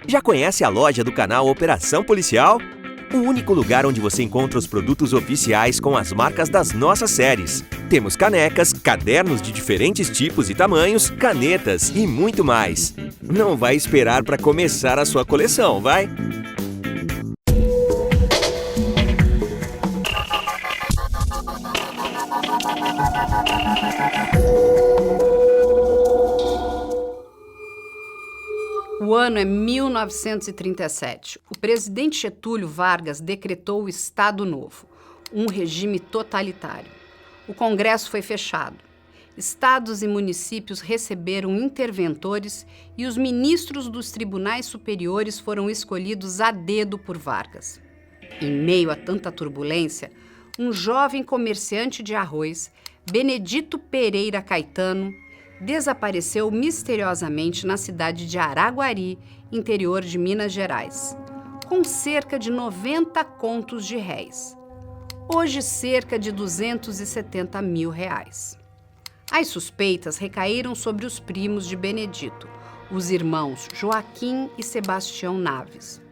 Já conhece a loja do canal Operação Policial? O único lugar onde você encontra os produtos oficiais com as marcas das nossas séries. Temos canecas, cadernos de diferentes tipos e tamanhos, canetas e muito mais. Não vai esperar para começar a sua coleção, vai? O ano é 1937. O presidente Getúlio Vargas decretou o Estado Novo, um regime totalitário. O Congresso foi fechado. Estados e municípios receberam interventores e os ministros dos tribunais superiores foram escolhidos a dedo por Vargas. Em meio a tanta turbulência, um jovem comerciante de arroz, Benedito Pereira Caetano, desapareceu misteriosamente na cidade de Araguari, interior de Minas Gerais, com cerca de 90 contos de réis. Hoje, cerca de 270 mil reais. As suspeitas recaíram sobre os primos de Benedito, os irmãos Joaquim e Sebastião Naves.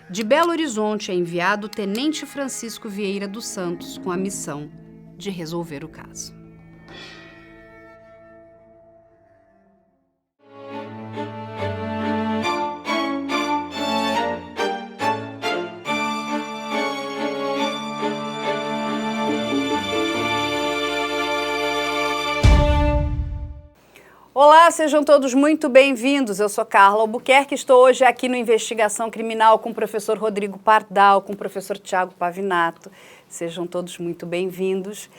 De Belo Horizonte é enviado o tenente Francisco Vieira dos Santos com a missão de resolver o caso. Olá, sejam todos muito bem-vindos. Eu sou Carla Albuquerque, estou hoje aqui no Investigação Criminal com o professor Rodrigo Pardal, com o professor Tiago Pavinato. Sejam todos muito bem-vindos.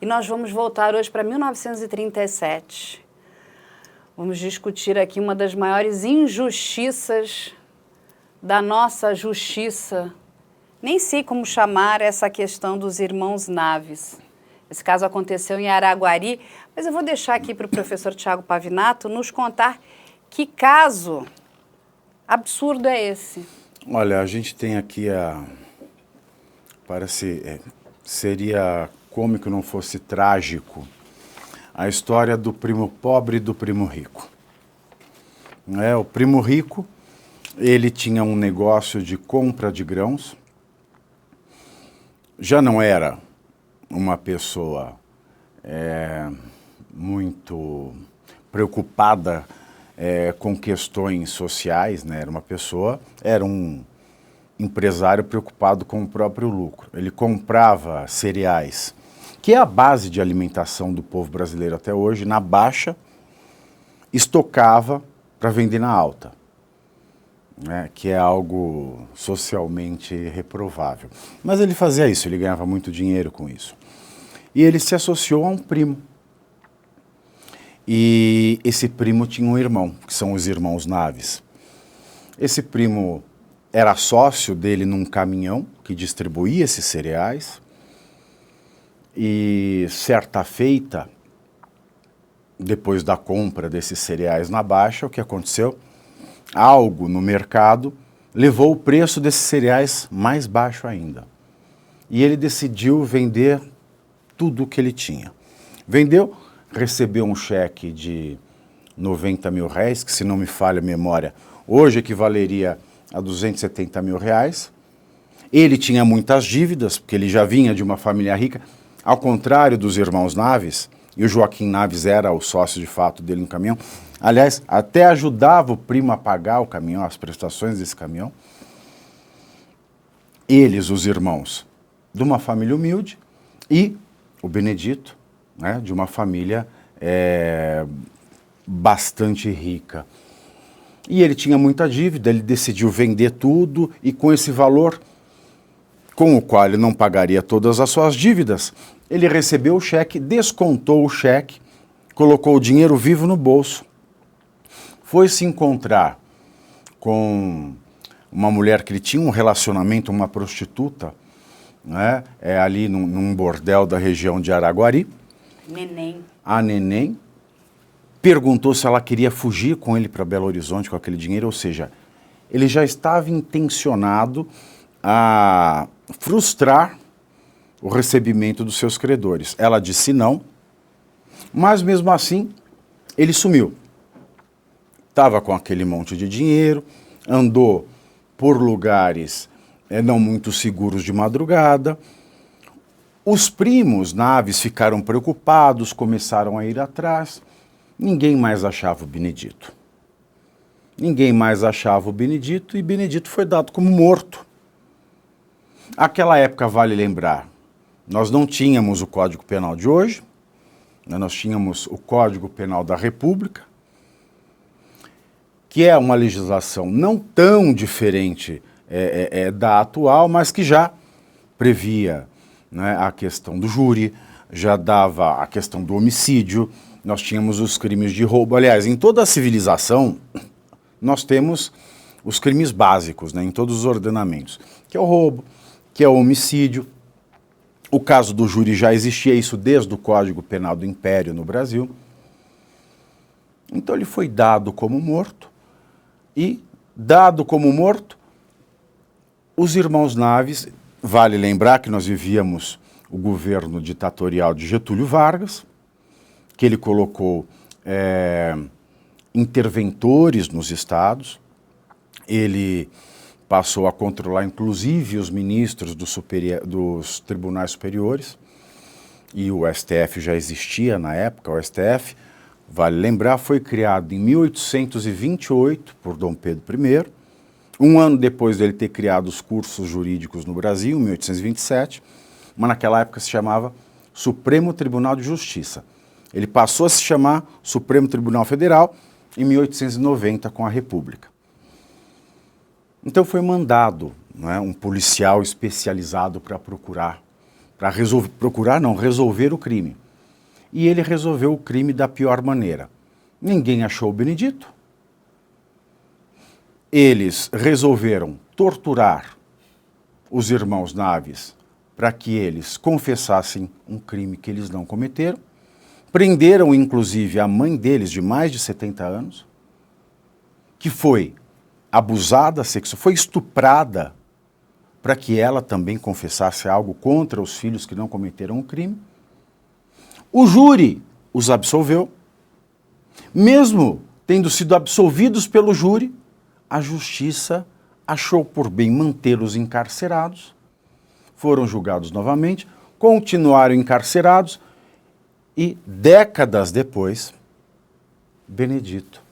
E nós vamos voltar hoje para 1937. Vamos discutir aqui uma das maiores injustiças da nossa justiça. Nem sei como chamar essa questão dos irmãos Naves. Esse caso aconteceu em Araguari, mas eu vou deixar aqui para o professor Tiago Pavinato nos contar que caso absurdo é esse. Olha, a gente tem aqui seria cômico não fosse trágico, a história do primo pobre e do primo rico. O primo rico, ele tinha um negócio de compra de grãos, já não era uma pessoa muito preocupada com questões sociais, né? Era um empresário preocupado com o próprio lucro. Ele comprava cereais, que é a base de alimentação do povo brasileiro até hoje, na baixa, estocava para vender na alta, né? Que é algo socialmente reprovável. Mas ele fazia isso, ele ganhava muito dinheiro com isso. E ele se associou a um primo. E esse primo tinha um irmão, que são os irmãos Naves. Esse primo era sócio dele num caminhão que distribuía esses cereais. E certa feita, depois da compra desses cereais na baixa, o que aconteceu? Algo no mercado levou o preço desses cereais mais baixo ainda. E ele decidiu vender tudo o que ele tinha. Vendeu, recebeu um cheque de 90 mil reais, que se não me falha a memória, hoje equivaleria a 270 mil reais. Ele tinha muitas dívidas, porque ele já vinha de uma família rica, ao contrário dos irmãos Naves, e o Joaquim Naves era o sócio de fato dele no caminhão. Aliás, até ajudava o primo a pagar o caminhão, as prestações desse caminhão. Eles, os irmãos, de uma família humilde, e o Benedito, né, de uma família bastante rica. E ele tinha muita dívida, ele decidiu vender tudo e com esse valor, com o qual ele não pagaria todas as suas dívidas, ele recebeu o cheque, descontou o cheque, colocou o dinheiro vivo no bolso, foi se encontrar com uma mulher que ele tinha um relacionamento, uma prostituta, né, ali num bordel da região de Araguari. Neném. A Neném perguntou se ela queria fugir com ele para Belo Horizonte com aquele dinheiro, ou seja, ele já estava intencionado a frustrar o recebimento dos seus credores. Ela disse não, mas mesmo assim ele sumiu. Estava com aquele monte de dinheiro, andou por lugares não muito seguros de madrugada. Os primos Naves ficaram preocupados, começaram a ir atrás. Ninguém mais achava o Benedito. Ninguém mais achava o Benedito e Benedito foi dado como morto. Aquela época, vale lembrar, nós não tínhamos o Código Penal de hoje, né? Nós tínhamos o Código Penal da República, que é uma legislação não tão diferente da atual, mas que já previa, né, a questão do júri, já dava a questão do homicídio, nós tínhamos os crimes de roubo. Aliás, em toda a civilização, nós temos os crimes básicos, né, em todos os ordenamentos, que é o roubo, que é o homicídio. O caso do júri já existia isso desde o Código Penal do Império no Brasil. Então ele foi dado como morto e, dado como morto, os irmãos Naves, vale lembrar que nós vivíamos o governo ditatorial de Getúlio Vargas, que ele colocou interventores nos estados, ele passou a controlar inclusive os ministros dos tribunais superiores, e o STF já existia na época. O STF, vale lembrar, foi criado em 1828 por Dom Pedro I, um ano depois dele ter criado os cursos jurídicos no Brasil, em 1827, mas naquela época se chamava Supremo Tribunal de Justiça. Ele passou a se chamar Supremo Tribunal Federal em 1890 com a República. Então foi mandado, né, um policial especializado para resolver o crime. E ele resolveu o crime da pior maneira. Ninguém achou o Benedito. Eles resolveram torturar os irmãos Naves para que eles confessassem um crime que eles não cometeram. Prenderam, inclusive, a mãe deles, de mais de 70 anos, que foi abusada sexualmente, foi estuprada, para que ela também confessasse algo contra os filhos que não cometeram o crime. O júri os absolveu. Mesmo tendo sido absolvidos pelo júri, a justiça achou por bem mantê-los encarcerados, foram julgados novamente, continuaram encarcerados e, décadas depois, Benedito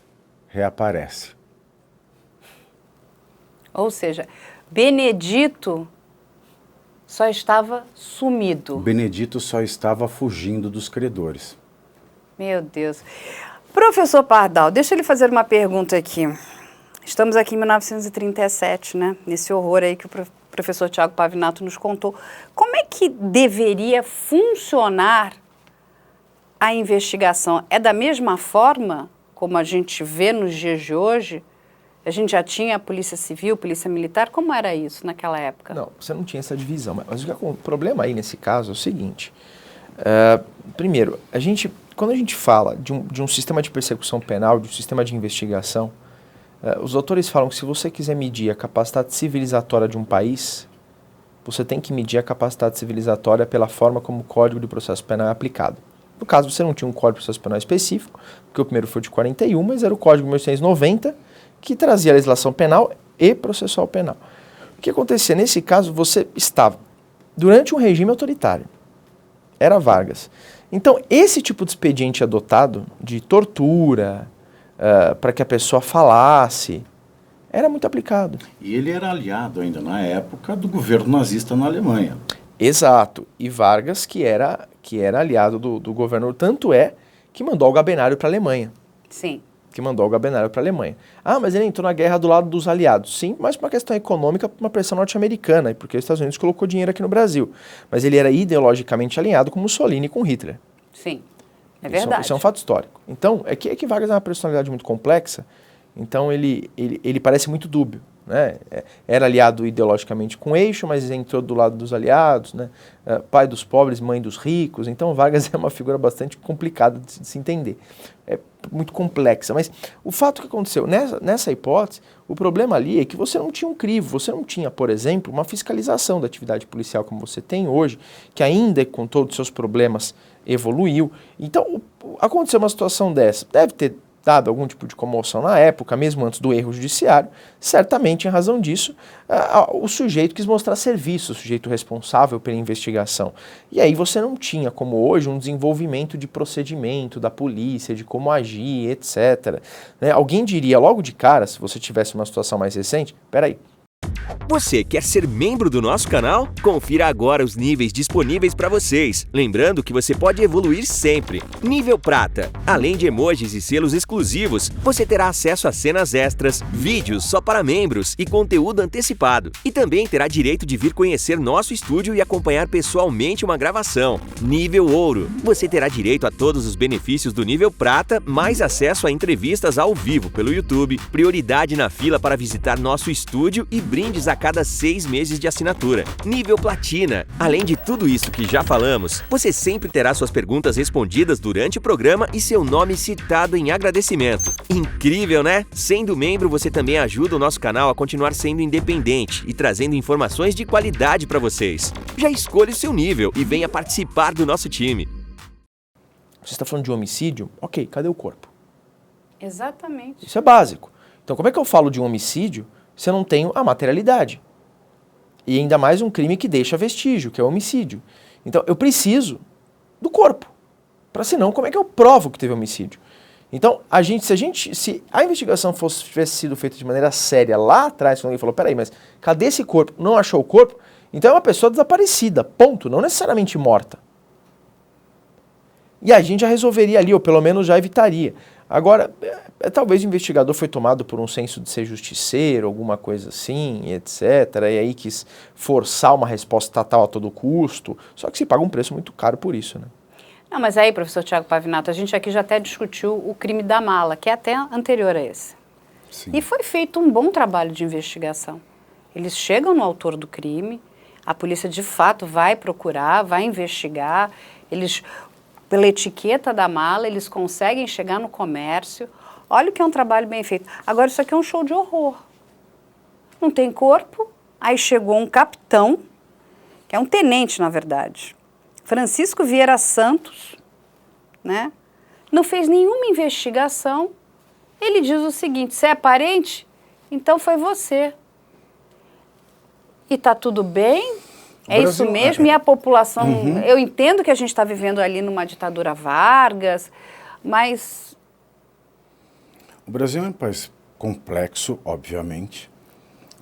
reaparece. Ou seja, Benedito só estava sumido. Benedito só estava fugindo dos credores. Meu Deus. Professor Pardal, deixa eu lhe fazer uma pergunta aqui. Estamos aqui em 1937, né? Nesse horror aí que o professor Tiago Pavinato nos contou. Como é que deveria funcionar a investigação? É da mesma forma como a gente vê nos dias de hoje? A gente já tinha a Polícia Civil, Polícia Militar? Como era isso naquela época? Não, você não tinha essa divisão. Mas o problema aí nesse caso é o seguinte. Primeiro, quando a gente fala de um sistema de persecução penal, de um sistema de investigação, os autores falam que se você quiser medir a capacidade civilizatória de um país, você tem que medir a capacidade civilizatória pela forma como o Código de Processo Penal é aplicado. No caso, você não tinha um Código de Processo Penal específico, porque o primeiro foi de 41, mas era o Código de 1890, que trazia a legislação penal e processual penal. O que acontecia? Nesse caso, você estava durante um regime autoritário. Era Vargas. Então, esse tipo de expediente adotado, de tortura, para que a pessoa falasse, era muito aplicado. E ele era aliado ainda na época do governo nazista na Alemanha. Exato. E Vargas, que era aliado do governo, tanto é que mandou o Gabenário para a Alemanha. Sim. Que mandou o Gabenário para a Alemanha. Ah, mas ele entrou na guerra do lado dos aliados. Sim, mas por uma questão econômica, por uma pressão norte-americana, e porque os Estados Unidos colocou dinheiro aqui no Brasil. Mas ele era ideologicamente alinhado com Mussolini e com Hitler. Sim, é verdade. Isso é um fato histórico. Então, é que Vargas é uma personalidade muito complexa, então ele parece muito dúbio. Né? Era aliado ideologicamente com o Eixo, mas entrou do lado dos aliados, né? Pai dos pobres, mãe dos ricos. Então Vargas é uma figura bastante complicada de se entender. É muito complexa. Mas o fato que aconteceu nessa hipótese, o problema ali é que você não tinha um crivo, você não tinha, por exemplo, uma fiscalização da atividade policial como você tem hoje, que ainda com todos os seus problemas evoluiu. Então aconteceu uma situação dessa. Deve ter dado algum tipo de comoção na época, mesmo antes do erro judiciário, certamente em razão disso, o sujeito quis mostrar serviço, o sujeito responsável pela investigação. E aí você não tinha, como hoje, um desenvolvimento de procedimento da polícia, de como agir, etc. Né? Alguém diria logo de cara, se você tivesse uma situação mais recente, peraí, Você quer ser membro do nosso canal? Confira agora os níveis disponíveis para vocês. Lembrando que você pode evoluir sempre. Nível Prata. Além de emojis e selos exclusivos, você terá acesso a cenas extras, vídeos só para membros e conteúdo antecipado. E também terá direito de vir conhecer nosso estúdio e acompanhar pessoalmente uma gravação. Nível Ouro. Você terá direito a todos os benefícios do nível Prata, mais acesso a entrevistas ao vivo pelo YouTube, prioridade na fila para visitar nosso estúdio e brindes a cada 6 meses de assinatura. Nível Platina. Além de tudo isso que já falamos, você sempre terá suas perguntas respondidas durante o programa e seu nome citado em agradecimento. Incrível, né? Sendo membro, você também ajuda o nosso canal a continuar sendo independente e trazendo informações de qualidade para vocês. Já escolha o seu nível e venha participar do nosso time. você está falando de homicídio, ok, cadê o corpo? Exatamente. Isso é básico. Então como é que eu falo de um homicídio se eu não tenho a materialidade? E ainda mais um crime que deixa vestígio, que é o homicídio. Então eu preciso do corpo. Para senão, como é que eu provo que teve homicídio? Então, se a investigação tivesse sido feita de maneira séria lá atrás, quando alguém falou, peraí, mas cadê esse corpo? Não achou o corpo? Então é uma pessoa desaparecida, ponto, não necessariamente morta. E a gente já resolveria ali, ou pelo menos já evitaria. Agora, talvez o investigador foi tomado por um senso de ser justiceiro, alguma coisa assim, etc. E aí quis forçar uma resposta estatal a todo custo. Só que se paga um preço muito caro por isso, né? Não, mas aí, professor Tiago Pavinato, a gente aqui já até discutiu o crime da mala, que é até anterior a esse. Sim. E foi feito um bom trabalho de investigação. Eles chegam no autor do crime, a polícia de fato vai procurar, vai investigar, eles, pela etiqueta da mala, eles conseguem chegar no comércio. Olha o que é um trabalho bem feito. Agora, isso aqui é um show de horror. Não tem corpo, aí chegou um capitão, que é um tenente, na verdade, Francisco Vieira Santos, né? Não fez nenhuma investigação. Ele diz o seguinte, você é parente? Então foi você. E tá tudo bem? É isso mesmo? E a população... Eu entendo que a gente está vivendo ali numa ditadura Vargas, mas... O Brasil é um país complexo, obviamente,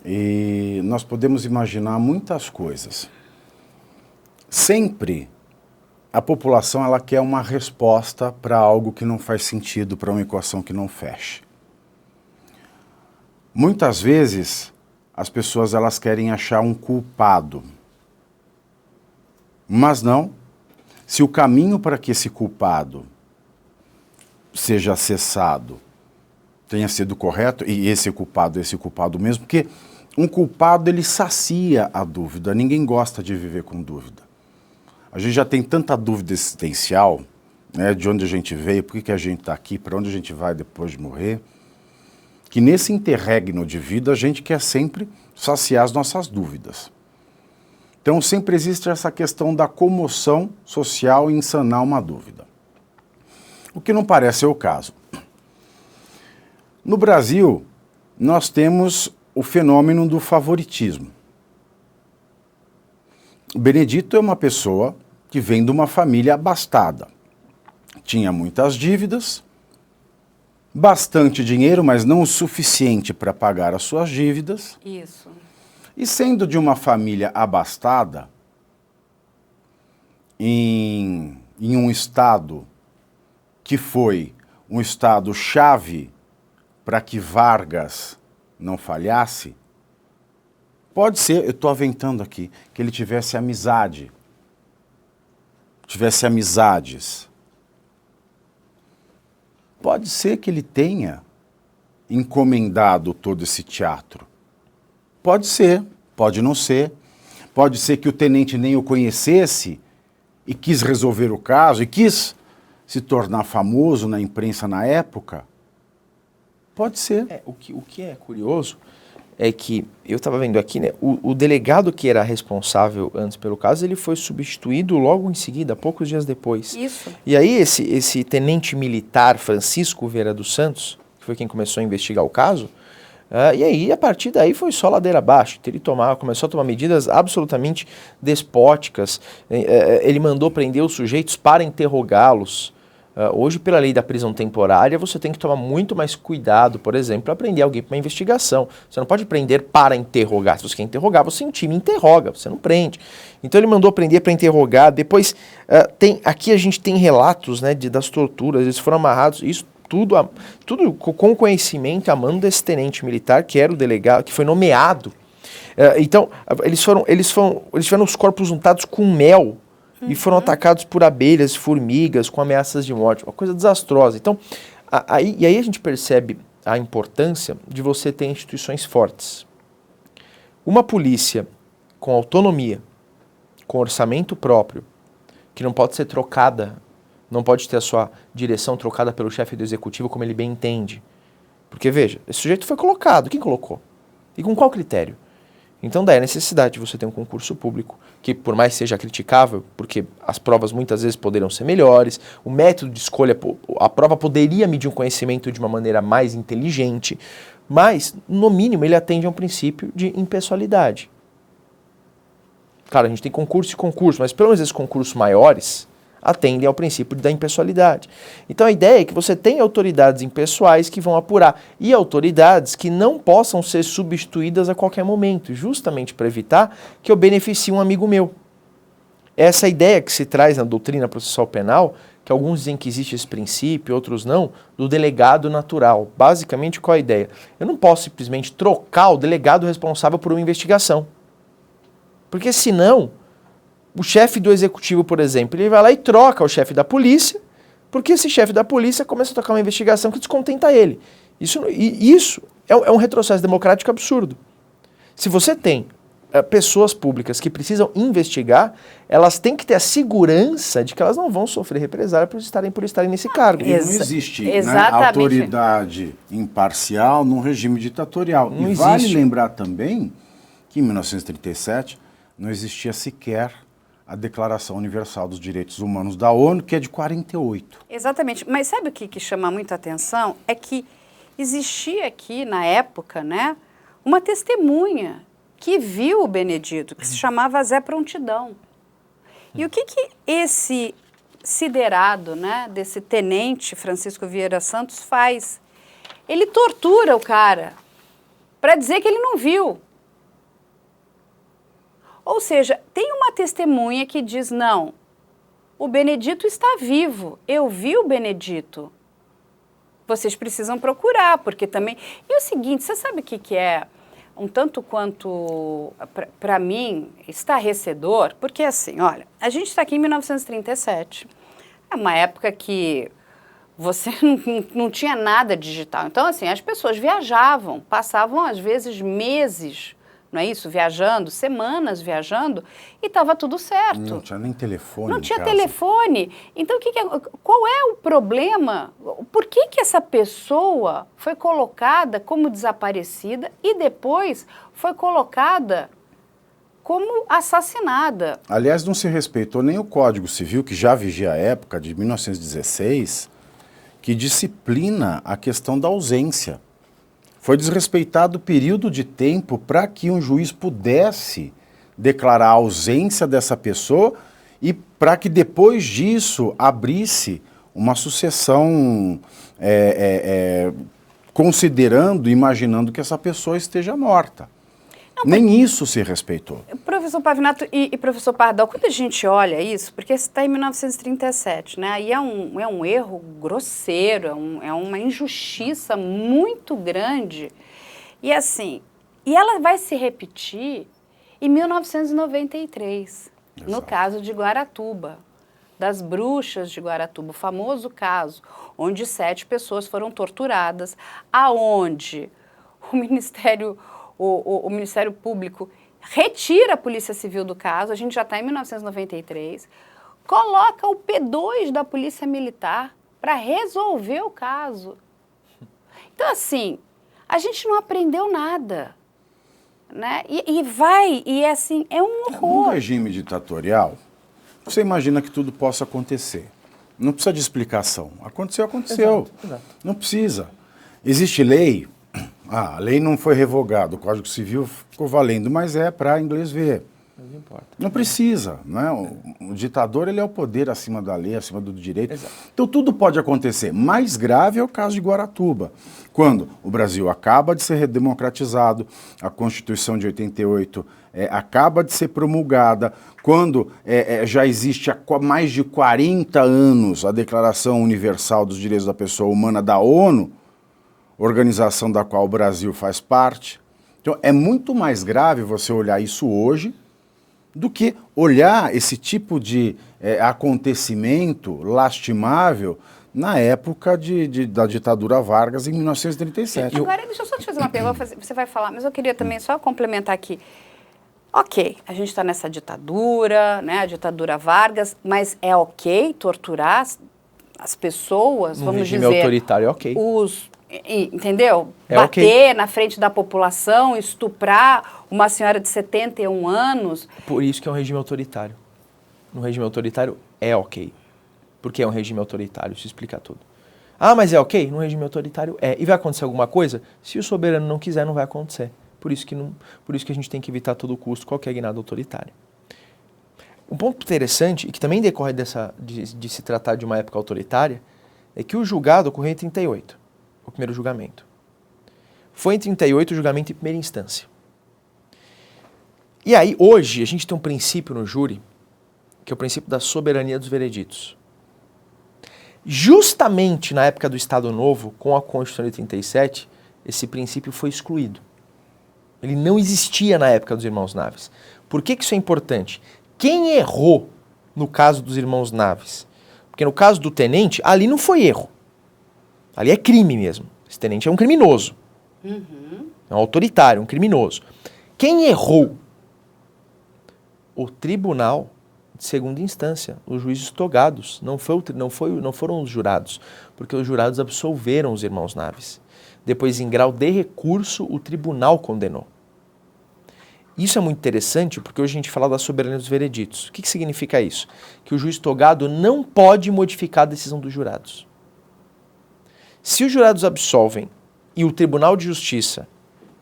e nós podemos imaginar muitas coisas. Sempre a população ela quer uma resposta para algo que não faz sentido, para uma equação que não fecha. Muitas vezes as pessoas elas querem achar um culpado, mas não. Se o caminho para que esse culpado seja acessado tenha sido correto, e esse culpado mesmo, porque um culpado ele sacia a dúvida, ninguém gosta de viver com dúvida. A gente já tem tanta dúvida existencial, né, de onde a gente veio, por que a gente está aqui, para onde a gente vai depois de morrer, que nesse interregno de vida a gente quer sempre saciar as nossas dúvidas. Então sempre existe essa questão da comoção social em sanar uma dúvida. O que não parece ser o caso. No Brasil, nós temos o fenômeno do favoritismo. O Benedito é uma pessoa que vem de uma família abastada. Tinha muitas dívidas, bastante dinheiro, mas não o suficiente para pagar as suas dívidas. Isso. E sendo de uma família abastada, em um estado que foi um estado-chave para que Vargas não falhasse, pode ser, eu estou aventando aqui, que ele tivesse amizade, tivesse amizades. Pode ser que ele tenha encomendado todo esse teatro. Pode ser, pode não ser. Pode ser que o tenente nem o conhecesse e quis resolver o caso, e quis se tornar famoso na imprensa na época. Pode ser. O que é curioso é que, eu estava vendo aqui, né, o delegado que era responsável antes pelo caso, ele foi substituído logo em seguida, poucos dias depois. Isso. E aí esse tenente militar Francisco Vieira dos Santos, que foi quem começou a investigar o caso, e aí a partir daí foi só ladeira abaixo. Ele começou a tomar medidas absolutamente despóticas. Ele mandou prender os sujeitos para interrogá-los. Hoje, pela lei da prisão temporária, você tem que tomar muito mais cuidado, por exemplo, para prender alguém para uma investigação. Você não pode prender para interrogar. Se você quer interrogar, você intima e interroga, você não prende. Então ele mandou prender para interrogar. Depois, aqui a gente tem relatos, né, das torturas, eles foram amarrados, isso tudo com conhecimento, a mão desse tenente militar, que era o delegado, que foi nomeado. Então, eles tiveram os corpos untados com mel, e foram atacados por abelhas, formigas, com ameaças de morte. Uma coisa desastrosa. Então, aí a gente percebe a importância de você ter instituições fortes. Uma polícia com autonomia, com orçamento próprio, que não pode ser trocada, não pode ter a sua direção trocada pelo chefe do executivo como ele bem entende. Porque, veja, esse sujeito foi colocado. Quem colocou? E com qual critério? Então daí a necessidade de você ter um concurso público que, por mais seja criticável, porque as provas muitas vezes poderiam ser melhores, o método de escolha, a prova poderia medir um conhecimento de uma maneira mais inteligente, mas, no mínimo, ele atende a um princípio de impessoalidade. Claro, a gente tem concurso e concurso, mas pelo menos esses concursos maiores atendem ao princípio da impessoalidade. Então a ideia é que você tenha autoridades impessoais que vão apurar e autoridades que não possam ser substituídas a qualquer momento, justamente para evitar que eu beneficie um amigo meu. Essa ideia que se traz na doutrina processual penal, que alguns dizem que existe esse princípio, outros não, do delegado natural. Basicamente, qual é a ideia? Eu não posso simplesmente trocar o delegado responsável por uma investigação. Porque senão, o chefe do executivo, por exemplo, ele vai lá e troca o chefe da polícia, porque esse chefe da polícia começa a tocar uma investigação que descontenta ele. Isso é um retrocesso democrático absurdo. Se você tem pessoas públicas que precisam investigar, elas têm que ter a segurança de que elas não vão sofrer represália por estarem nesse cargo. E não existe, né, autoridade imparcial num regime ditatorial. Não e existe. Vale lembrar também que em 1937 não existia sequer a Declaração Universal dos Direitos Humanos da ONU, que é de 48. Exatamente. Mas sabe o que chama muita atenção? É que existia aqui, na época, né, uma testemunha que viu o Benedito, que se chamava Zé Prontidão. E o que esse siderado, né, desse tenente Francisco Vieira Santos faz? Ele tortura o cara para dizer que ele não viu. Ou seja, tem uma testemunha que diz, não, o Benedito está vivo, eu vi o Benedito. Vocês precisam procurar, porque também... E o seguinte, você sabe o que é um tanto quanto, para mim, estarrecedor? Porque assim, olha, a gente está aqui em 1937, é uma época que você não tinha nada digital. Então, assim, as pessoas viajavam, passavam às vezes meses, não é isso? Viajando, semanas viajando, e estava tudo certo. Não tinha nem telefone. Não tinha telefone. Então, qual é o problema? Por que essa pessoa foi colocada como desaparecida e depois foi colocada como assassinada? Aliás, não se respeitou nem o Código Civil, que já vigia a época, de 1916, que disciplina a questão da ausência. Foi desrespeitado o período de tempo para que um juiz pudesse declarar a ausência dessa pessoa e para que depois disso abrisse uma sucessão considerando, imaginando que essa pessoa esteja morta. Nem isso se respeitou. Professor Pavinato e professor Pardal, quando a gente olha isso, porque isso está em 1937, né? Aí é um erro grosseiro, é uma injustiça muito grande. E assim, e ela vai se repetir em 1993, Exato. No caso de Guaratuba, das bruxas de Guaratuba, o famoso caso, onde 7 pessoas foram torturadas, aonde o Ministério Público retira a Polícia Civil do caso, a gente já está em 1993, coloca o P2 da Polícia Militar para resolver o caso. Então, assim, a gente não aprendeu nada. né? E é assim, é um horror. Num regime ditatorial, você imagina que tudo possa acontecer. Não precisa de explicação. Aconteceu. Exato. Não precisa. Existe lei, a lei não foi revogada, o Código Civil ficou valendo, mas é para inglês ver. Não importa. Não precisa, né? O ditador, ele é o poder acima da lei, acima do direito. Exato. Então tudo pode acontecer. Mais grave é o caso de Guaratuba, quando o Brasil acaba de ser redemocratizado, a Constituição de 88 acaba de ser promulgada, quando já existe há mais de 40 anos a Declaração Universal dos Direitos da Pessoa Humana da ONU, organização da qual o Brasil faz parte. Então é muito mais grave você olhar isso hoje do que olhar esse tipo de acontecimento lastimável na época da ditadura Vargas, em 1937. Agora, deixa eu só te fazer uma pergunta, você vai falar, mas eu queria também só complementar aqui. Ok, a gente está nessa ditadura, né, a ditadura Vargas, mas é ok torturar as pessoas, vamos dizer... No regime autoritário é ok. Entendeu? É Bater okay. na frente da população, estuprar uma senhora de 71 anos. Por isso que é um regime autoritário. No regime autoritário é ok. Porque é um regime autoritário, isso explica tudo. Ah, mas é ok? No regime autoritário é. E vai acontecer alguma coisa? Se o soberano não quiser, não vai acontecer. Por isso que a gente tem que evitar a todo custo qualquer guinada autoritária. Um ponto interessante, e que também decorre de se tratar de uma época autoritária, é que o julgado ocorreu em 38. O primeiro julgamento. Foi em 38 o julgamento em primeira instância. E aí, hoje, a gente tem um princípio no júri, que é o princípio da soberania dos vereditos. Justamente na época do Estado Novo, com a Constituição de 37, esse princípio foi excluído. Ele não existia na época dos irmãos Naves. Por que isso é importante? Quem errou no caso dos irmãos Naves? Porque no caso do tenente, ali não foi erro. Ali é crime mesmo. Esse tenente é um criminoso. É um autoritário, um criminoso. Quem errou? O tribunal de segunda instância, os juízes togados. Não foram os jurados, porque os jurados absolveram os irmãos Naves. Depois, em grau de recurso, o tribunal condenou. Isso é muito interessante, porque hoje a gente fala da soberania dos vereditos. O que significa isso? Que o juiz togado não pode modificar a decisão dos jurados. Se os jurados absolvem e o Tribunal de Justiça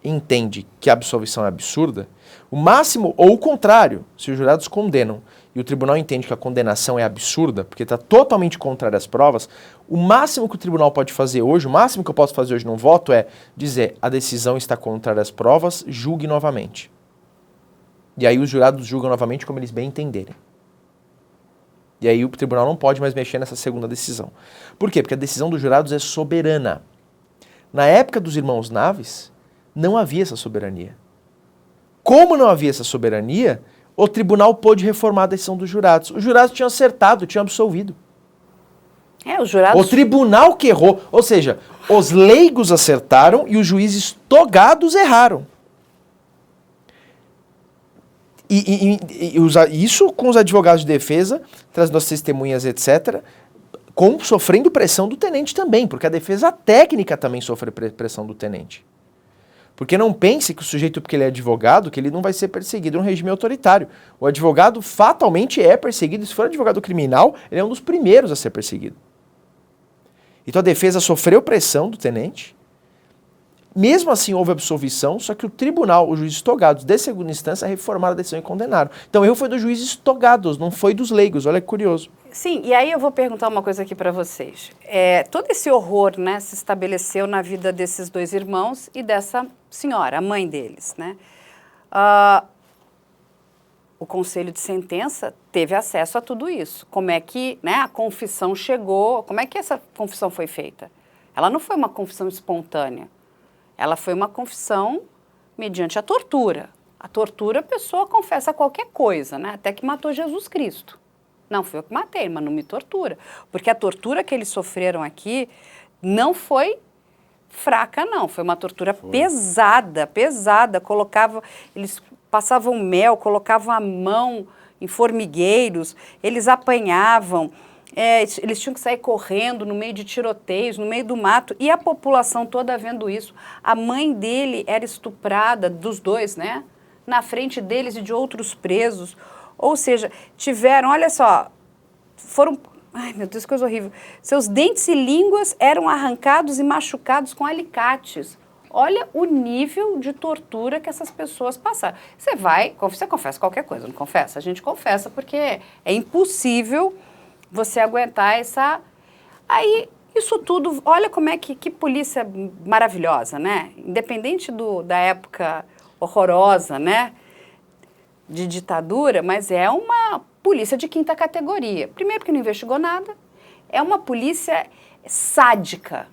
entende que a absolvição é absurda, o máximo, ou o contrário, se os jurados condenam e o tribunal entende que a condenação é absurda, porque está totalmente contrária às provas, o máximo que o tribunal pode fazer hoje, o máximo que eu posso fazer hoje num voto é dizer a decisão está contrária às provas, julgue novamente. E aí os jurados julgam novamente como eles bem entenderem. E aí o tribunal não pode mais mexer nessa segunda decisão. Por quê? Porque a decisão dos jurados é soberana. Na época dos irmãos Naves, não havia essa soberania. Como não havia essa soberania, o tribunal pôde reformar a decisão dos jurados. Os jurados tinham acertado, tinham absolvido. Os jurados... O tribunal que errou. Ou seja, os leigos acertaram e os juízes togados erraram. Isso com os advogados de defesa, trazendo as testemunhas, etc., sofrendo pressão do tenente também, porque a defesa técnica também sofre pressão do tenente. Porque não pense que o sujeito, porque ele é advogado, que ele não vai ser perseguido no regime autoritário. O advogado fatalmente é perseguido, se for advogado criminal, ele é um dos primeiros a ser perseguido. Então a defesa sofreu pressão do tenente, mesmo assim houve absolvição, só que o tribunal, os juízes togados de segunda instância reformaram a decisão e condenaram. Então o erro foi dos juízes togados, não foi dos leigos, olha que curioso. Sim, e aí eu vou perguntar uma coisa aqui para vocês. Todo esse horror, né, se estabeleceu na vida desses dois irmãos e dessa senhora, a mãe deles, né? O conselho de sentença teve acesso a tudo isso. Como é que, né, a confissão chegou, como é que essa confissão foi feita? Ela não foi uma confissão espontânea. Ela foi uma confissão mediante a tortura. A tortura, a pessoa confessa qualquer coisa, né? Até que matou Jesus Cristo. Não, foi eu que matei, mas não me tortura. Porque a tortura que eles sofreram aqui não foi fraca, não. Foi uma tortura pesada. Eles passavam mel, colocavam a mão em formigueiros, eles apanhavam. Eles tinham que sair correndo no meio de tiroteios, no meio do mato, e a população toda vendo isso. A mãe dele era estuprada, dos dois, né? Na frente deles e de outros presos. Ou seja, tiveram, olha só, foram... Ai, meu Deus, que coisa horrível. Seus dentes e línguas eram arrancados e machucados com alicates. Olha o nível de tortura que essas pessoas passaram. Você confessa qualquer coisa, não confessa? A gente confessa porque é impossível você aguentar essa... Aí, isso tudo, olha como é que polícia maravilhosa, né? Independente da época horrorosa, né? De ditadura, mas é uma polícia de quinta categoria. Primeiro porque não investigou nada, é uma polícia sádica.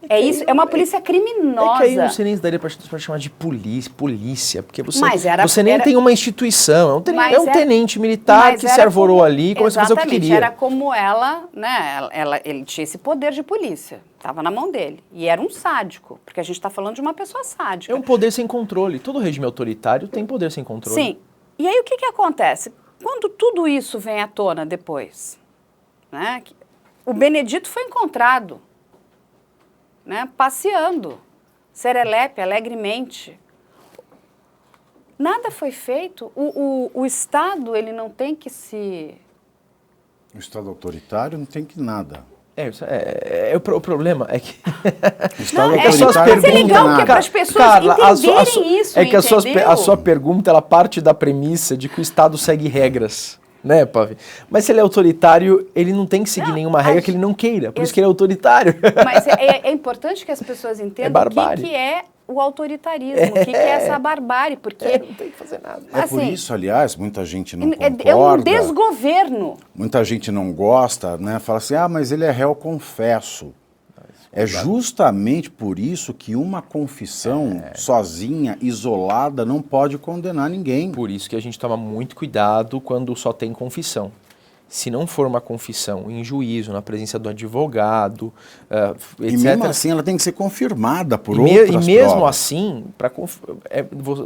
É uma polícia criminosa. É que aí não sei nem se daria para chamar de polícia, porque você nem era, tem uma instituição, é um tenente militar que se arvorou ali e começou a fazer o que queria. Era como ela, né, ele tinha esse poder de polícia, estava na mão dele, e era um sádico, porque a gente está falando de uma pessoa sádica. É um poder sem controle, todo regime autoritário tem poder sem controle. Sim, e aí o que acontece? Quando tudo isso vem à tona depois, né, o Benedito foi encontrado, né, passeando, serelepe, alegremente. Nada foi feito. O Estado, ele não tem que se... O Estado autoritário não tem que nada. O problema é que... O Estado autoritário mas é legal que é para as pessoas entenderem isso, é que a sua pergunta, ela parte da premissa de que o Estado segue regras. Né, Pavi? Mas se ele é autoritário, ele não tem que seguir nenhuma regra que ele não queira. Por isso que ele é autoritário. Mas é importante que as pessoas entendam o que é o autoritarismo, o que é essa barbárie, porque... não tem que fazer nada. Por isso, aliás, muita gente não concorda. É um desgoverno. Muita gente não gosta, né? Fala assim, mas ele é réu confesso. É justamente por isso que uma confissão sozinha, isolada, não pode condenar ninguém. Por isso que a gente toma muito cuidado quando só tem confissão. Se não for uma confissão em juízo, na presença do advogado, etc. E mesmo assim ela tem que ser confirmada por outras provas. E mesmo assim,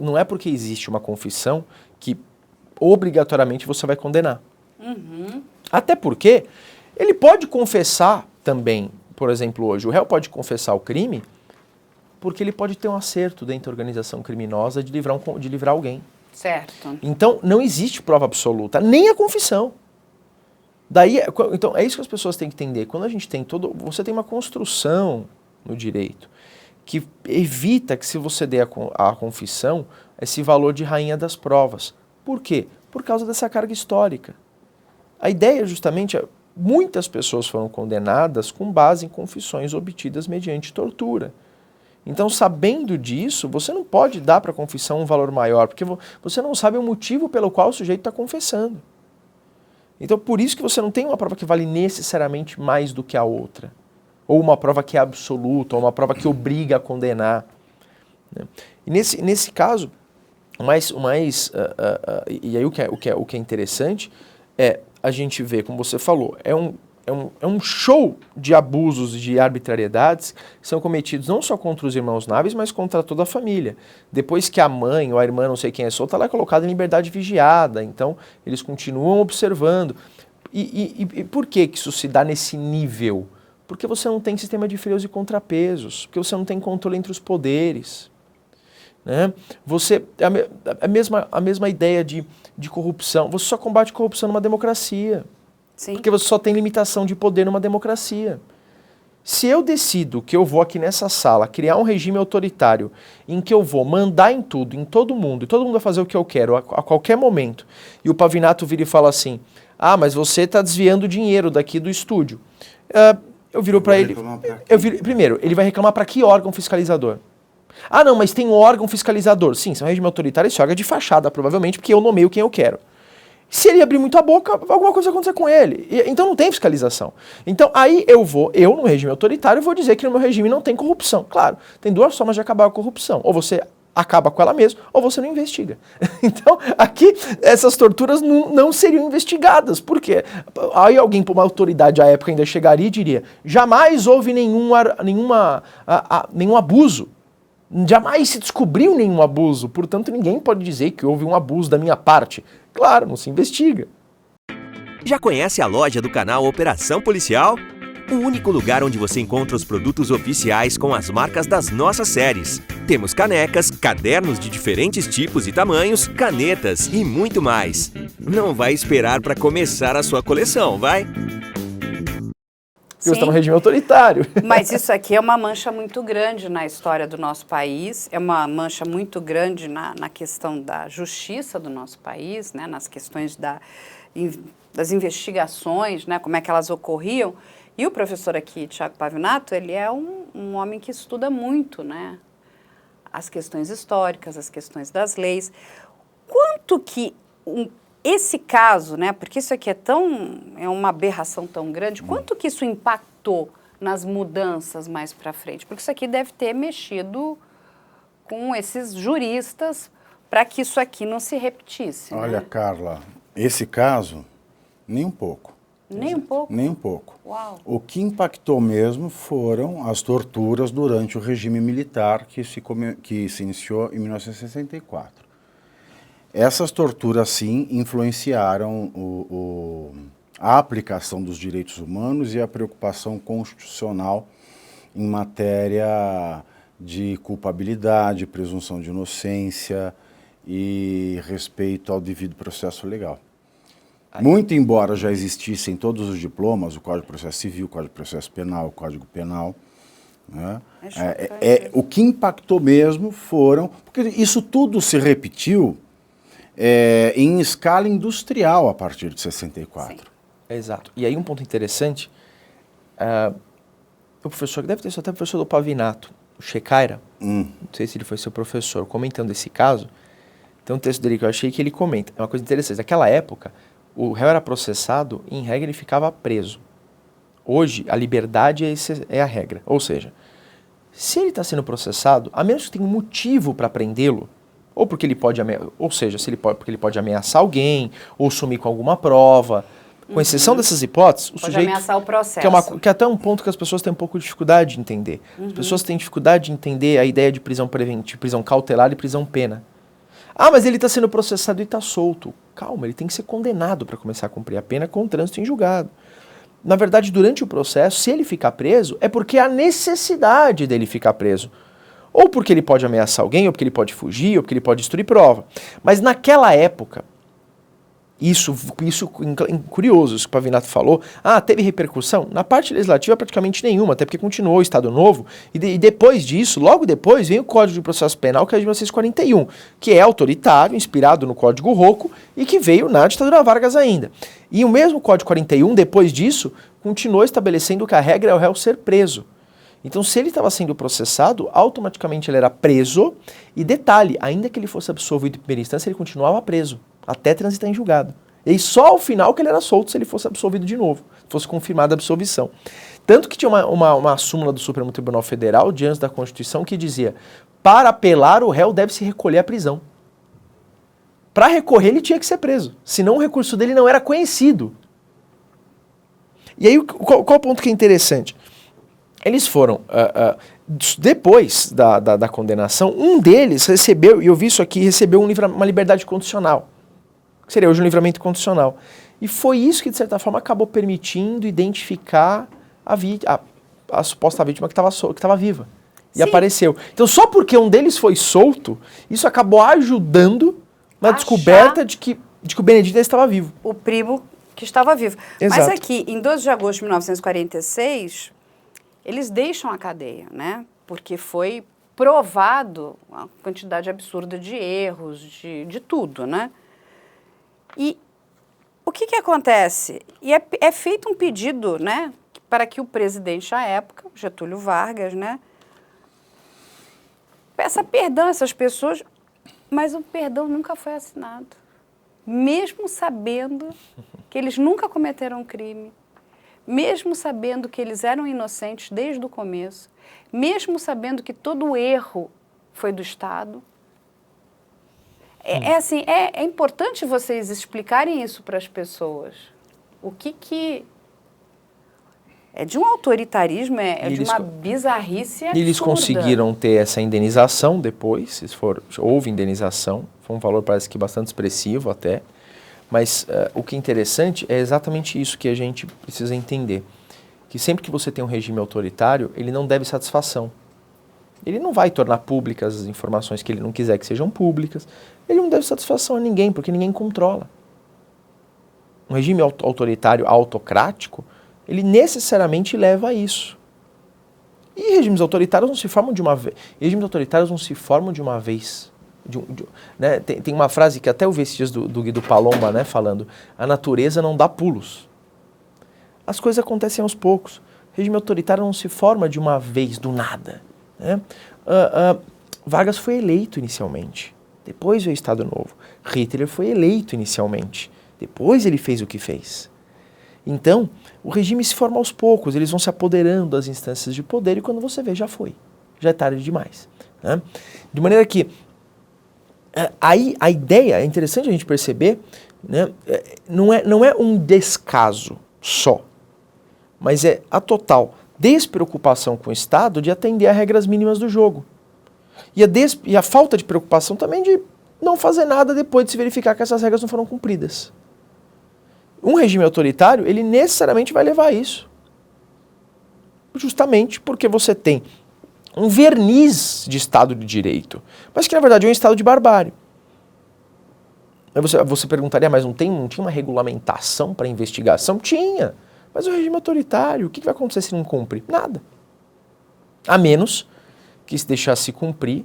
não é porque existe uma confissão que obrigatoriamente você vai condenar. Uhum. Até porque ele pode confessar também. Por exemplo, hoje, o réu pode confessar o crime porque ele pode ter um acerto dentro da organização criminosa de livrar alguém. Certo. Então, não existe prova absoluta, nem a confissão. Então, é isso que as pessoas têm que entender. Quando a gente tem você tem uma construção no direito que evita que, se você der a confissão, esse valor de rainha das provas. Por quê? Por causa dessa carga histórica. A ideia justamente muitas pessoas foram condenadas com base em confissões obtidas mediante tortura. Então, sabendo disso, você não pode dar para a confissão um valor maior, porque você não sabe o motivo pelo qual o sujeito está confessando. Então, por isso que você não tem uma prova que vale necessariamente mais do que a outra. Ou uma prova que é absoluta, ou uma prova que obriga a condenar. E nesse caso, e aí o que é interessante é a gente vê, como você falou, é um show de abusos e de arbitrariedades que são cometidos não só contra os irmãos Naves, mas contra toda a família. Depois que a mãe ou a irmã, não sei quem é solta, ela é colocada em liberdade vigiada, então eles continuam observando. E por que isso se dá nesse nível? Porque você não tem sistema de freios e contrapesos, porque você não tem controle entre os poderes. Né? A mesma ideia de corrupção. Você só combate corrupção numa democracia. Sim. Porque você só tem limitação de poder numa democracia. Se eu decido que eu vou aqui nessa sala criar um regime autoritário em que eu vou mandar em tudo, em todo mundo, e todo mundo vai fazer o que eu quero a qualquer momento, e o Pavinato vira e fala assim, mas você está desviando dinheiro daqui do estúdio. Eu viro para ele... Primeiro, ele vai reclamar para que órgão fiscalizador? Não, mas tem um órgão fiscalizador. Sim, se é um regime autoritário, esse órgão é de fachada, provavelmente, porque eu nomeio quem eu quero. Se ele abrir muito a boca, alguma coisa vai acontecer com ele. Então não tem fiscalização. Então aí eu no regime autoritário, vou dizer que no meu regime não tem corrupção. Claro, tem duas formas de acabar com a corrupção. Ou você acaba com ela mesmo, ou você não investiga. Então aqui essas torturas não seriam investigadas. Por quê? Aí alguém, por uma autoridade à época, ainda chegaria e diria, jamais houve nenhum abuso. Jamais se descobriu nenhum abuso, portanto ninguém pode dizer que houve um abuso da minha parte. Claro, não se investiga. Já conhece a loja do canal Operação Policial? O único lugar onde você encontra os produtos oficiais com as marcas das nossas séries. Temos canecas, cadernos de diferentes tipos e tamanhos, canetas e muito mais. Não vai esperar para começar a sua coleção, vai? Porque você está num regime autoritário. Mas isso aqui é uma mancha muito grande na história do nosso país, é uma mancha muito grande na questão da justiça do nosso país, né, nas questões das investigações, né, como é que elas ocorriam. E o professor aqui, Thiago Pavinato, ele é um homem que estuda muito, né, as questões históricas, as questões das leis. Quanto que esse caso, né, porque isso aqui é uma aberração tão grande, quanto que isso impactou nas mudanças mais para frente? Porque isso aqui deve ter mexido com esses juristas para que isso aqui não se repetisse. Olha, né? Carla, esse caso, nem um pouco. Nem um pouco? Nem um pouco. Uau. O que impactou mesmo foram as torturas durante o regime militar que se iniciou em 1964. Essas torturas, sim, influenciaram a aplicação dos direitos humanos e a preocupação constitucional em matéria de culpabilidade, presunção de inocência e respeito ao devido processo legal. Muito embora já existissem todos os diplomas, o Código de Processo Civil, o Código de Processo Penal, o Código Penal, né? O que impactou mesmo foram... Porque isso tudo se repetiu em escala industrial a partir de 64. Sim. Exato. E aí um ponto interessante, o professor, que deve ter sido até o professor do Pavinato, o Shecaira, não sei se ele foi seu professor, comentando esse caso, tem um texto dele que eu achei que ele comenta, é uma coisa interessante, naquela época, o réu era processado e, em regra, ele ficava preso. Hoje, a liberdade é a regra. Ou seja, se ele está sendo processado, a menos que tenha um motivo para prendê-lo, ou porque ele pode, porque ele pode ameaçar alguém, ou sumir com alguma prova, com exceção dessas hipóteses, o Pode sujeito... ameaçar o processo. Que é até um ponto que as pessoas têm um pouco de dificuldade de entender. As pessoas têm dificuldade de entender a ideia de prisão preventiva, prisão cautelar e prisão pena. Ah, mas ele está sendo processado e está solto. Calma, ele tem que ser condenado para começar a cumprir a pena com o trânsito em julgado. Na verdade, durante o processo, se ele ficar preso, é porque há necessidade dele ficar preso. Ou porque ele pode ameaçar alguém, ou porque ele pode fugir, ou porque ele pode destruir prova. Mas naquela época, isso curioso, isso que o Pavinato falou, teve repercussão? Na parte legislativa praticamente nenhuma, até porque continuou o Estado Novo, e depois disso, logo depois, vem o Código de Processo Penal, que é de 1941, que é autoritário, inspirado no Código Rocco, e que veio na ditadura Vargas ainda. E o mesmo Código 41, depois disso, continuou estabelecendo que a regra é o réu ser preso. Então, se ele estava sendo processado, automaticamente ele era preso, e detalhe, ainda que ele fosse absolvido em primeira instância, ele continuava preso, até transitar em julgado. E aí só ao final que ele era solto se ele fosse absolvido de novo, fosse confirmada a absolvição. Tanto que tinha uma súmula do Supremo Tribunal Federal, diante da Constituição, que dizia, para apelar o réu deve se recolher à prisão. Para recorrer ele tinha que ser preso, senão o recurso dele não era conhecido. E aí qual o ponto que é interessante? Eles foram, depois da condenação, um deles recebeu, e eu vi isso aqui, recebeu uma liberdade condicional, que seria hoje um livramento condicional. E foi isso que, de certa forma, acabou permitindo identificar a suposta vítima que estava viva. E apareceu. Então, só porque um deles foi solto, isso acabou ajudando na descoberta de que o Benedito estava vivo. O primo que estava vivo. Exato. Mas aqui, em 12 de agosto de 1946, eles deixam a cadeia, né? Porque foi provado uma quantidade absurda de erros, de tudo, né? E o que acontece? E é feito um pedido, né, para que o presidente à época, Getúlio Vargas, né, peça perdão a essas pessoas, mas o perdão nunca foi assinado. Mesmo sabendo que eles nunca cometeram crime, mesmo sabendo que eles eram inocentes desde o começo, mesmo sabendo que todo o erro foi do Estado. É importante vocês explicarem isso para as pessoas. O que é de um autoritarismo, de uma bizarrice absurda. E eles conseguiram ter essa indenização depois, houve indenização, foi um valor parece que bastante expressivo até, Mas o que é interessante é exatamente isso que a gente precisa entender. Que sempre que você tem um regime autoritário, ele não deve satisfação. Ele não vai tornar públicas as informações que ele não quiser que sejam públicas. Ele não deve satisfação a ninguém, porque ninguém controla. Um regime autoritário, autocrático, ele necessariamente leva a isso. E regimes autoritários não se formam de uma vez. Regimes autoritários não se formam de uma vez. Né? Tem uma frase que até eu vi esses dias do Guido Palomba, né, falando: a natureza não dá pulos. As coisas acontecem aos poucos. Regime autoritário não se forma de uma vez, do nada. Né? Vargas foi eleito inicialmente. Depois veio o Estado Novo. Hitler foi eleito inicialmente. Depois ele fez o que fez. Então, o regime se forma aos poucos. Eles vão se apoderando das instâncias de poder e quando você vê, já foi. Já é tarde demais. Né? De maneira que aí a ideia, é interessante a gente perceber, né, não é um descaso só, mas é a total despreocupação com o Estado de atender a regras mínimas do jogo. E a falta de preocupação também de não fazer nada depois de se verificar que essas regras não foram cumpridas. Um regime autoritário, ele necessariamente vai levar a isso. Justamente porque você tem um verniz de Estado de Direito, mas que na verdade é um Estado de barbárie. Você perguntaria, mas não tinha uma regulamentação para investigação? Tinha. Mas o regime autoritário, o que vai acontecer se não cumpre? Nada. A menos que se deixasse cumprir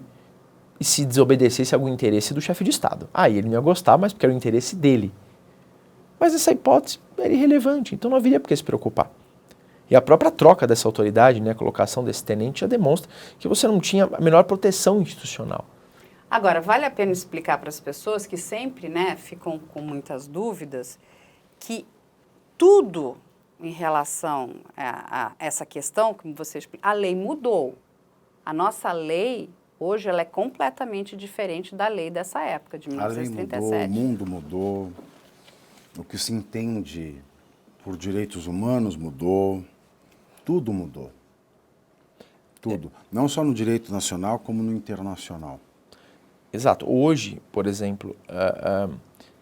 e se desobedecesse algum interesse do chefe de Estado. Aí ele não ia gostar, mas porque era o interesse dele. Mas essa hipótese era irrelevante, então não haveria por que se preocupar. E a própria troca dessa autoridade, né, a colocação desse tenente, já demonstra que você não tinha a menor proteção institucional. Agora, vale a pena explicar para as pessoas que sempre, né, ficam com muitas dúvidas, que tudo em relação a essa questão, como você explica, a lei mudou. A nossa lei, hoje, ela é completamente diferente da lei dessa época, de 1937. A lei mudou, o mundo mudou, o que se entende por direitos humanos mudou, tudo mudou. Tudo. Não só no direito nacional, como no internacional. Exato. Hoje, por exemplo,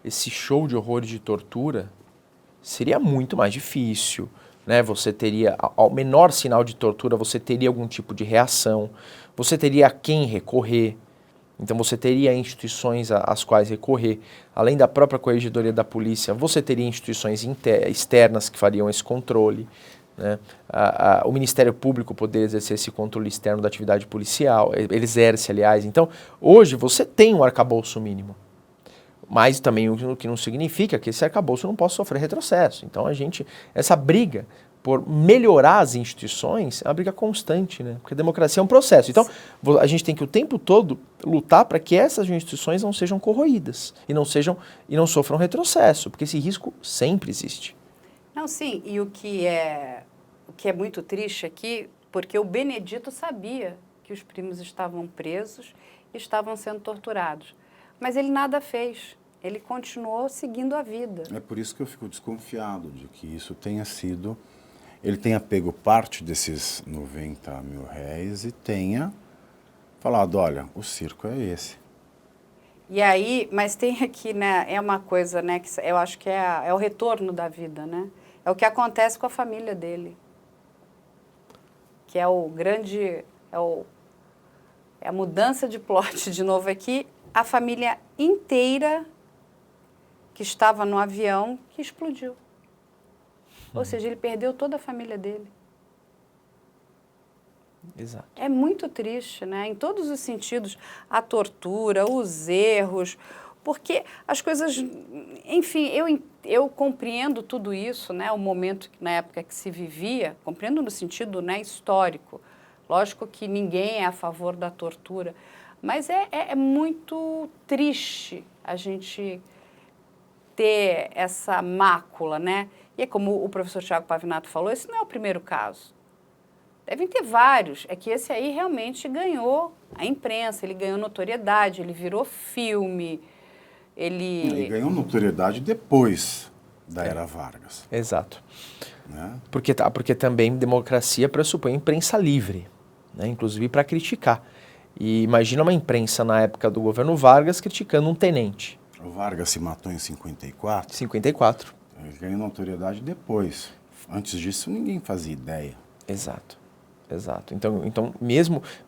esse show de horror e de tortura seria muito mais difícil, né? Você teria, ao menor sinal de tortura, você teria algum tipo de reação, você teria a quem recorrer, então você teria instituições às quais recorrer. Além da própria corregedoria da polícia, você teria instituições externas que fariam esse controle, né? O Ministério Público poderia exercer esse controle externo da atividade policial, ele exerce, aliás. Então, hoje você tem um arcabouço mínimo, mas também o que não significa que esse arcabouço não possa sofrer retrocesso. Então, essa briga por melhorar as instituições é uma briga constante, né? Porque a democracia é um processo. Então, a gente tem que o tempo todo lutar para que essas instituições não sejam corroídas e não sofram retrocesso, porque esse risco sempre existe. Não, sim, e o que é muito triste aqui, porque o Benedito sabia que os primos estavam presos e estavam sendo torturados, mas ele nada fez, ele continuou seguindo a vida. É por isso que eu fico desconfiado de que isso ele tenha pego parte desses 90 mil réis e tenha falado, olha, o circo é esse. E aí, mas tem aqui, né, é uma coisa, né, que eu acho que é o retorno da vida, né? É o que acontece com a família dele. Que é o grande, é a mudança de plot de novo aqui, a família inteira que estava no avião que explodiu. Ou seja, ele perdeu toda a família dele. Exato. É muito triste, né? Em todos os sentidos, a tortura, os erros, porque as coisas, enfim, eu compreendo tudo isso, né? O momento na época que se vivia, compreendo no sentido, né, histórico. Lógico que ninguém é a favor da tortura, mas é muito triste a gente ter essa mácula, né? E é como o professor Tiago Pavinato falou, esse não é o primeiro caso. Devem ter vários, é que esse aí realmente ganhou a imprensa, ele ganhou notoriedade, ele virou filme, ele ganhou notoriedade depois da era Vargas. Exato. Né? Porque também democracia pressupõe imprensa livre, né? Inclusive para criticar. E imagina uma imprensa na época do governo Vargas criticando um tenente. O Vargas se matou em 54? 54. Ele ganhou notoriedade depois. Antes disso, ninguém fazia ideia. Exato. Então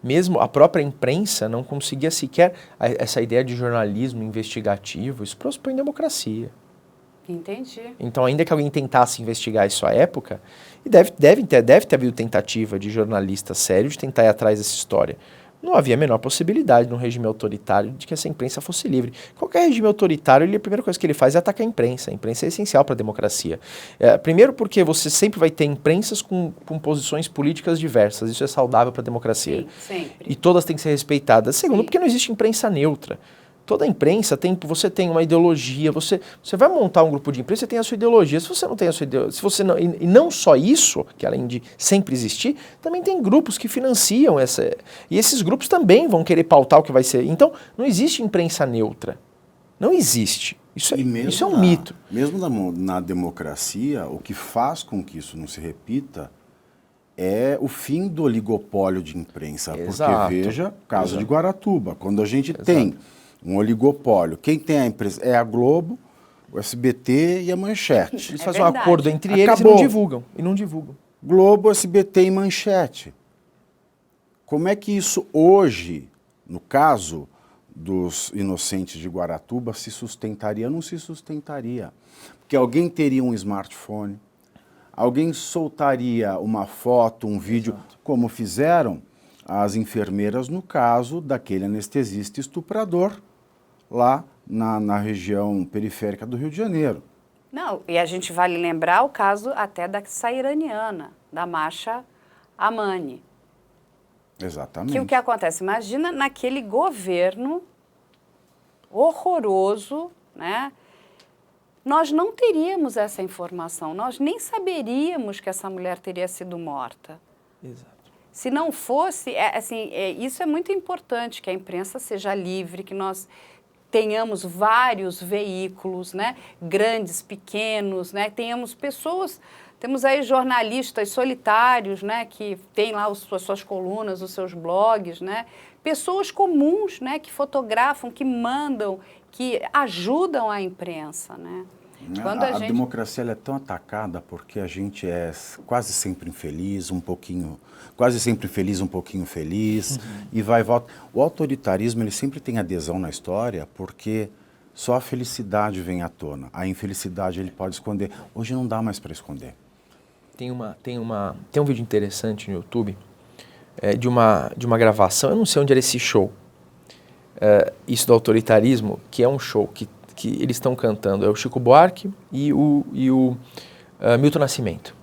mesmo a própria imprensa não conseguia sequer essa ideia de jornalismo investigativo. Isso prosperou em democracia. Entendi. Então, ainda que alguém tentasse investigar isso à época, e deve ter havido tentativa de jornalistas sérios de tentar ir atrás dessa história. Não havia a menor possibilidade num regime autoritário de que essa imprensa fosse livre. Qualquer regime autoritário, a primeira coisa que ele faz é atacar a imprensa. A imprensa é essencial para a democracia. Primeiro porque você sempre vai ter imprensas com posições políticas diversas. Isso é saudável para a democracia. Sim, sempre. E todas têm que ser respeitadas. Segundo, Sim. porque não existe imprensa neutra. Toda imprensa você tem uma ideologia, você vai montar um grupo de imprensa, você tem a sua ideologia. Se você não tem a sua ideologia, e não só isso, que além de sempre existir, também tem grupos que financiam e esses grupos também vão querer pautar o que vai ser. Então, não existe imprensa neutra. Não existe. Isso é um mito. Mesmo na democracia, o que faz com que isso não se repita é o fim do oligopólio de imprensa. Exato. Porque veja, caso de Guaratuba, quando a gente tem um oligopólio, quem tem a empresa é a Globo, o SBT e a Manchete. Eles fazem um acordo entre eles e não divulgam. Globo, SBT e Manchete. Como é que isso hoje, no caso dos inocentes de Guaratuba, se sustentaria? Não se sustentaria. Porque alguém teria um smartphone, alguém soltaria uma foto, um vídeo, como fizeram as enfermeiras no caso daquele anestesista estuprador lá na região periférica do Rio de Janeiro. Não, e a gente vale lembrar o caso até da sairaniana, da Masha Amani. Exatamente. Que o que acontece? Imagina naquele governo horroroso, né? Nós não teríamos essa informação, nós nem saberíamos que essa mulher teria sido morta. Exato. Se não fosse, isso é muito importante, que a imprensa seja livre, que nós tenhamos vários veículos, né? Grandes, pequenos, né? Tenhamos pessoas, temos aí jornalistas solitários, né? Que têm lá as suas colunas, os seus blogs, né? Pessoas comuns, né? Que fotografam, que mandam, que ajudam a imprensa, né? A democracia ela é tão atacada porque a gente é quase sempre infeliz, quase sempre feliz, um pouquinho feliz, e vai e volta. O autoritarismo ele sempre tem adesão na história porque só a felicidade vem à tona. A infelicidade ele pode esconder. Hoje não dá mais para esconder. Tem um vídeo interessante no YouTube de uma gravação, eu não sei onde era esse show, isso do autoritarismo, que é um show que eles estão cantando, é o Chico Buarque e o Milton Nascimento.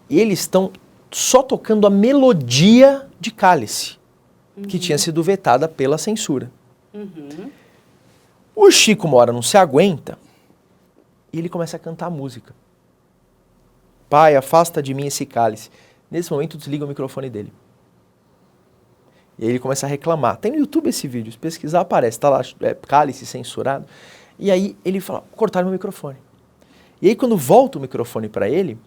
E eles estão só tocando a melodia de Cálice, que tinha sido vetada pela censura. O Chico uma hora não se aguenta e ele começa a cantar a música. Pai, afasta de mim esse cálice. Nesse momento desliga o microfone dele. E aí ele começa a reclamar. Tem no YouTube esse vídeo, se pesquisar aparece, tá lá, Cálice censurado. E aí ele fala, cortaram meu microfone. E aí quando volta o microfone para ele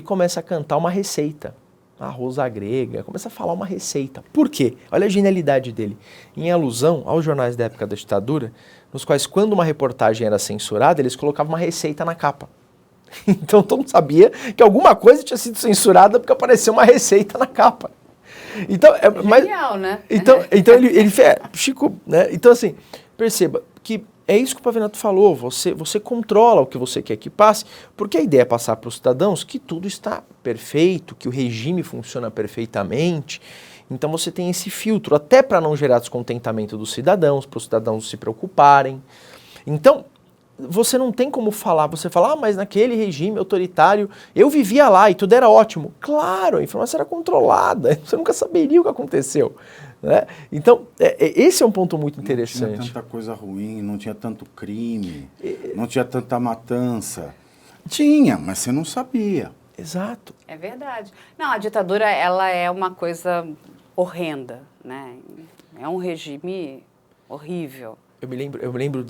começa a cantar uma receita. Arroz à grega, começa a falar uma receita. Por quê? Olha a genialidade dele. Em alusão aos jornais da época da ditadura, nos quais quando uma reportagem era censurada, eles colocavam uma receita na capa. Então todo mundo sabia que alguma coisa tinha sido censurada porque apareceu uma receita na capa. Então, genial, né? Então ele fez, Chico, né? Então assim, perceba que é isso que o Pavinato falou, você controla o que você quer que passe, porque a ideia é passar para os cidadãos que tudo está perfeito, que o regime funciona perfeitamente, então você tem esse filtro, até para não gerar descontentamento dos cidadãos, para os cidadãos se preocuparem. Então, você não tem como falar, você fala, mas naquele regime autoritário eu vivia lá e tudo era ótimo. Claro, a informação era controlada, você nunca saberia o que aconteceu. Né? Então, esse é um ponto muito interessante. Não tinha tanta coisa ruim, não tinha tanto crime, não tinha tanta matança. Tinha, mas você não sabia. Exato. É verdade. Não, a ditadura, ela é uma coisa horrenda, né? É um regime horrível. Eu me lembro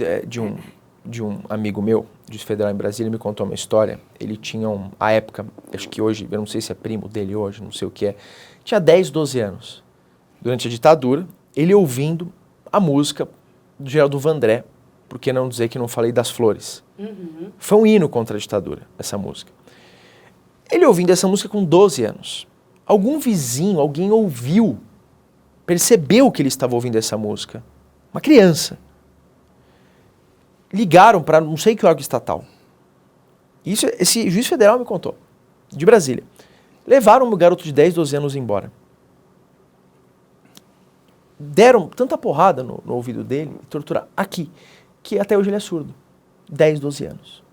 de um amigo meu, de Federal em Brasília, ele me contou uma história. Ele tinha, à época, acho que hoje, eu não sei se é primo dele hoje, não sei o que é, tinha 10, 12 anos. Durante a ditadura, ele ouvindo a música do Geraldo Vandré, por que não dizer que não falei das flores? Foi um hino contra a ditadura, essa música. Ele ouvindo essa música com 12 anos. Algum vizinho, alguém ouviu, percebeu que ele estava ouvindo essa música. Uma criança. Ligaram para não sei que órgão estatal. Isso, esse juiz federal me contou, de Brasília. Levaram um garoto de 10, 12 anos embora. Deram tanta porrada no ouvido dele, torturar aqui, que até hoje ele é surdo. 10, 12 anos.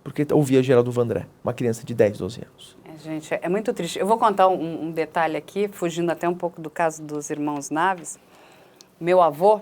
Porque ouvia Geraldo Vandré, uma criança de 10, 12 anos. Gente, é muito triste. Eu vou contar um detalhe aqui, fugindo até um pouco do caso dos irmãos Naves. Meu avô...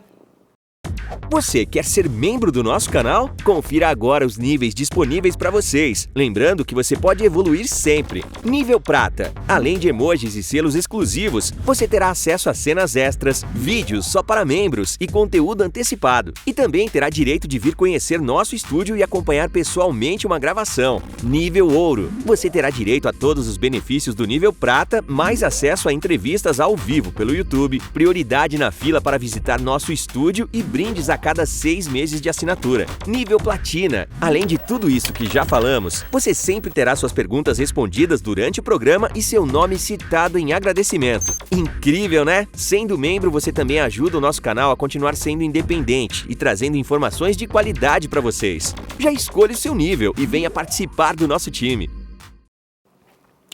Você quer ser membro do nosso canal? Confira agora os níveis disponíveis para vocês. Lembrando que você pode evoluir sempre. Nível Prata. Além de emojis e selos exclusivos, você terá acesso a cenas extras, vídeos só para membros e conteúdo antecipado. E também terá direito de vir conhecer nosso estúdio e acompanhar pessoalmente uma gravação. Nível Ouro. Você terá direito a todos os benefícios do nível Prata, mais acesso a entrevistas ao vivo pelo YouTube, prioridade na fila para visitar nosso estúdio e brindes a cada 6 meses de assinatura. Nível Platina. Além de tudo isso que já falamos, você sempre terá suas perguntas respondidas durante o programa e seu nome citado em agradecimento. Incrível, né? Sendo membro, você também ajuda o nosso canal a continuar sendo independente e trazendo informações de qualidade para vocês. Já escolha o seu nível e venha participar do nosso time.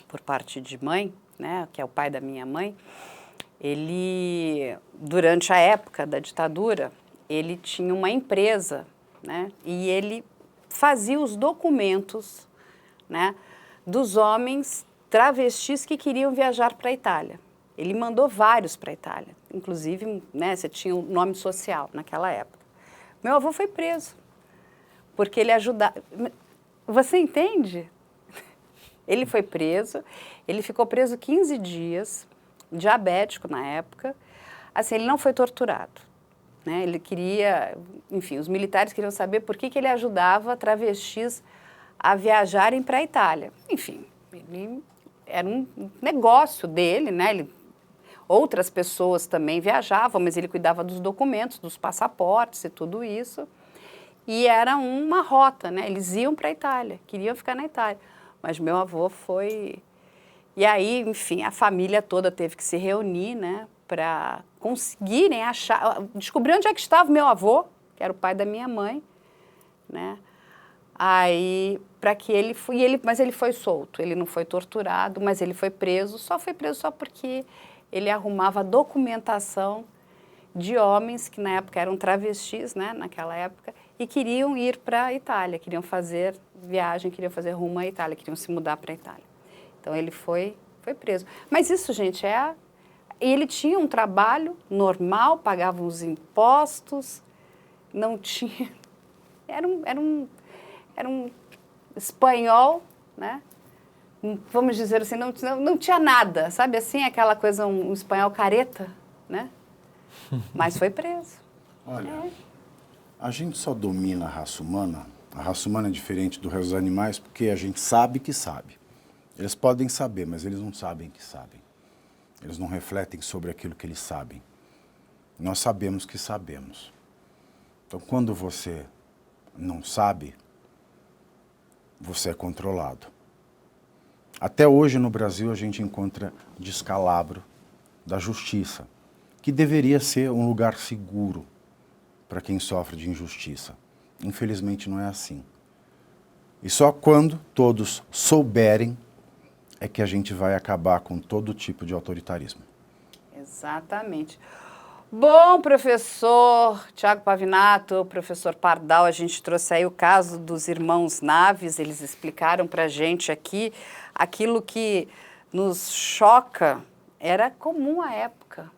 Por parte de mãe, né, que é o pai da minha mãe, ele, durante a época da ditadura, ele tinha uma empresa, né, e ele fazia os documentos, né, dos homens travestis que queriam viajar para a Itália. Ele mandou vários para a Itália, inclusive, né, você tinha o nome social naquela época. Meu avô foi preso, porque ele ajudava... Você entende? Ele foi preso, ele ficou preso 15 dias, diabético na época, assim, ele não foi torturado. Né? Ele queria, enfim, os militares queriam saber por que ele ajudava travestis a viajarem para a Itália. Enfim, ele, era um negócio dele, né? Outras pessoas também viajavam, mas ele cuidava dos documentos, dos passaportes e tudo isso. E era uma rota, né? Eles iam para a Itália, queriam ficar na Itália. Mas meu avô foi... E aí, enfim, a família toda teve que se reunir, né? Para conseguirem achar, descobrir onde é que estava o meu avô, que era o pai da minha mãe, né? Aí, para que mas ele foi solto, ele não foi torturado, mas ele foi preso só porque ele arrumava documentação de homens que na época eram travestis, né, naquela época, e queriam ir para a Itália, queriam fazer viagem, queriam fazer rumo à Itália, queriam se mudar para a Itália. Então ele foi preso. Mas isso, gente, ele tinha um trabalho normal, pagava os impostos, não tinha... Era um espanhol, né? Vamos dizer assim, não tinha nada, sabe assim, aquela coisa, um espanhol careta, né? Mas foi preso. Olha, a gente só domina a raça humana é diferente do resto dos animais porque a gente sabe que sabe. Eles podem saber, mas eles não sabem que sabem. Eles não refletem sobre aquilo que eles sabem. Nós sabemos que sabemos. Então, quando você não sabe, você é controlado. Até hoje, no Brasil, a gente encontra descalabro da justiça, que deveria ser um lugar seguro para quem sofre de injustiça. Infelizmente, não é assim. E só quando todos souberem é que a gente vai acabar com todo tipo de autoritarismo. Exatamente. Bom, professor Tiago Pavinato, professor Pardal, a gente trouxe aí o caso dos irmãos Naves, eles explicaram para a gente aqui aquilo que nos choca, era comum à época.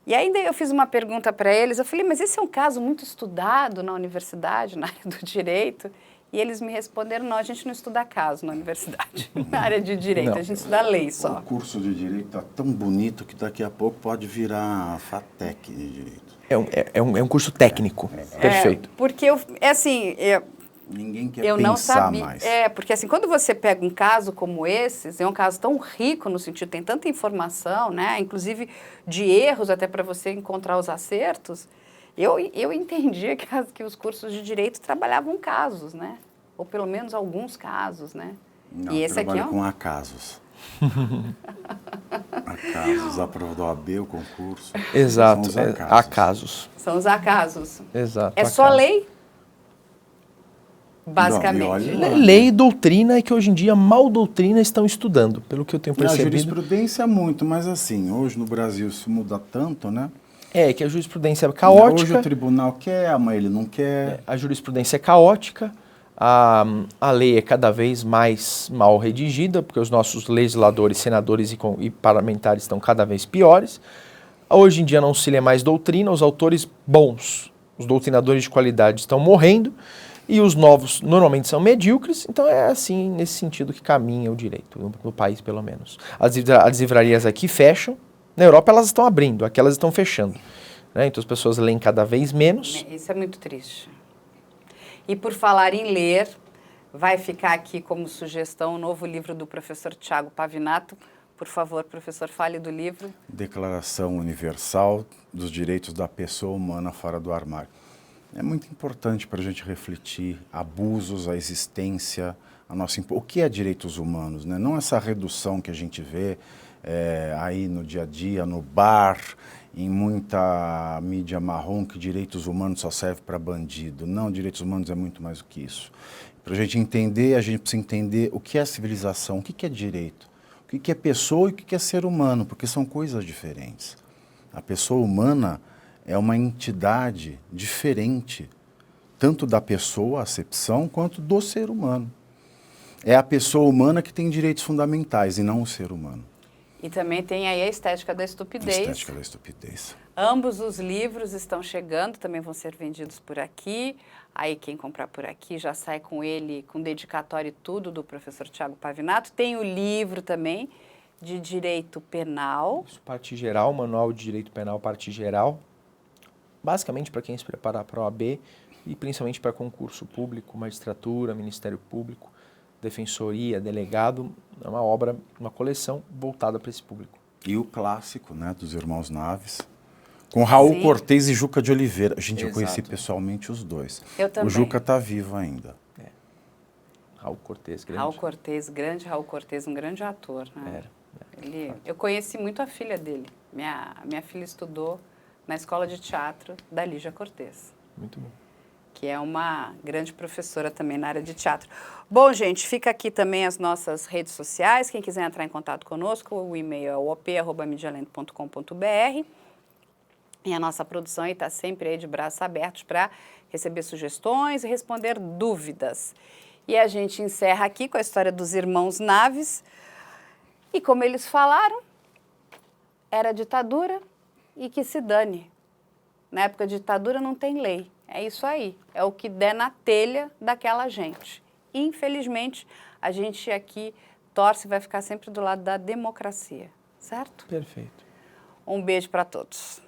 E ainda eu fiz uma pergunta para eles, eu falei, mas esse é um caso muito estudado na universidade, na área do direito? E eles me responderam, não, a gente não estuda caso na universidade, na área de direito, não. A gente estuda lei só. O curso de direito está tão bonito que daqui a pouco pode virar a FATEC de direito. É um curso técnico, perfeito. Porque, ninguém quer eu pensar não sabia, mais. Porque assim, quando você pega um caso como esse, é um caso tão rico no sentido, tem tanta informação, né, inclusive de erros até para você encontrar os acertos, Eu entendia que os cursos de direito trabalhavam casos, né? Ou pelo menos alguns casos, né? Não, e esse aqui trabalho com acasos. Acasos, a prova do OAB, o concurso. Exato, São os acasos. acasos. São os acasos. Exato. É só acasos. lei? Basicamente. Não, e olha né? lá. Lei e doutrina é que hoje em dia mal doutrina estão estudando, pelo que eu tenho A percebido. jurisprudência é muito, mas assim, hoje no Brasil isso muda tanto, né? É, que a jurisprudência é caótica. Hoje o tribunal quer, amanhã ele não quer. A jurisprudência é caótica, a lei é cada vez mais mal redigida, porque os nossos legisladores, senadores e parlamentares estão cada vez piores. Hoje em dia não se lê mais doutrina, os autores bons, os doutrinadores de qualidade estão morrendo, e os novos normalmente são medíocres, então é assim, nesse sentido que caminha o direito, no país pelo menos. As livrarias aqui fecham, na Europa elas estão abrindo, aqui elas estão fechando. Né? Então as pessoas leem cada vez menos. Isso é muito triste. E por falar em ler, vai ficar aqui como sugestão o novo livro do professor Tiago Pavinato. Por favor, professor, fale do livro. Declaração Universal dos Direitos da Pessoa Humana Fora do Armário. É muito importante para a gente refletir abusos, a existência, o que é direitos humanos, né? Não essa redução que a gente vê aí no dia a dia, no bar, em muita mídia marrom, que direitos humanos só serve para bandido. Não, direitos humanos é muito mais do que isso. Para a gente entender, a gente precisa entender o que é civilização, o que é direito, o que é pessoa e o que é ser humano, porque são coisas diferentes. A pessoa humana é uma entidade diferente, tanto da pessoa, a acepção, quanto do ser humano. É a pessoa humana que tem direitos fundamentais e não o ser humano. E também tem aí a Estética da Estupidez. Estética da Estupidez. Ambos os livros estão chegando, também vão ser vendidos por aqui. Aí quem comprar por aqui já sai com ele, com dedicatório e tudo do professor Tiago Pavinato. Tem o livro também de Direito Penal. Isso, parte geral, Manual de Direito Penal, parte geral. Basicamente para quem se preparar para a OAB e principalmente para concurso público, magistratura, Ministério Público, Defensoria, Delegado. É uma obra, uma coleção voltada para esse público. E o clássico, né, dos Irmãos Naves, com Raul Cortez e Juca de Oliveira. Gente, eu conheci pessoalmente os dois. Eu também. O Juca está vivo ainda. Raul Cortez, grande. Raul Cortez, grande Raul Cortez, um grande ator. Né? Eu conheci muito a filha dele. Minha filha estudou na escola de teatro da Lígia Cortez. Muito bom. Que é uma grande professora também na área de teatro. Bom, gente, fica aqui também as nossas redes sociais. Quem quiser entrar em contato conosco, o e-mail é op@medialento.com.br. E a nossa produção está sempre aí de braços abertos para receber sugestões e responder dúvidas. E a gente encerra aqui com a história dos irmãos Naves. E como eles falaram, era ditadura e que se dane. Na época de ditadura não tem lei. É isso aí. É o que der na telha daquela gente. Infelizmente, a gente aqui torce e vai ficar sempre do lado da democracia. Certo? Perfeito. Um beijo para todos.